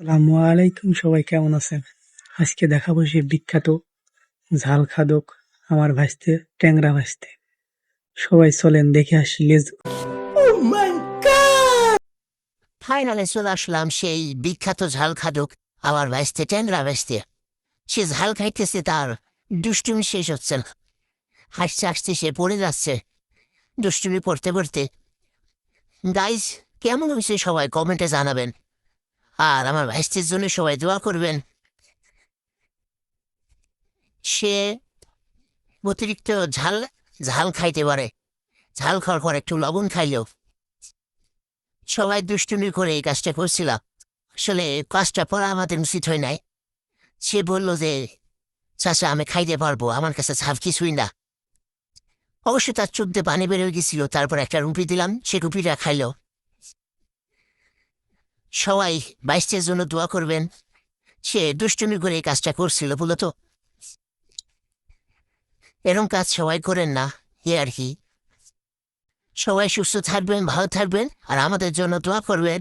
আসসালামু আলাইকুম, সবাই কেমন আছেন? আজকে দেখাবো সে বিখ্যাত ঝাল খাদক আমার ভাইস্তে ট্যাংরা ভাইস্তে। সবাই চলেন দেখে আসি, লেজ। ফাইনালে চলে আসলাম সেই বিখ্যাত ঝাল খাদক আমার ভাইস্তে ট্যাংরা ভাইস্তে। সে ঝাল খাইতেছে, তার দুষ্টুমি শেষ হচ্ছে না। হাসতে হাসতে সে পড়ে যাচ্ছে দুষ্টুমি পড়তে পড়তে। গাইজ, কেমন হয়েছে সবাই কমেন্টে জানাবেন, আর আমার ভাইস্তের জন্য সবাই দোয়া করবেন। সে অতিরিক্ত ঝাল ঝাল খাইতে পারে, ঝাল খাওয়ার পর একটু লবণ খাইলেও। সবাই দুষ্টুমি করে এই কাজটা করছিলাম। আসলে কাজটা পড়া আমাদের উচিত হয় নাই। সে বলল যে, চাচা আমি খাইতে পারবো, আমার কাছে ছাপ কিছুই না। অবশ্য তার চোখ দিয়ে পানি বেরোয় গেছিল। তারপর একটা রুপি দিলাম, সে রুপিটা খাইল। সবাই বাইশটার জন্য দোয়া করবেন। সে দুষ্টুমি করে এই কাজটা করছিল বলতো। এরম কাজ সবাই করেন না, এ আর কি। সবাই সুস্থ থাকবেন, ভালো থাকবেন, আর আমাদের জন্য দোয়া করবেন।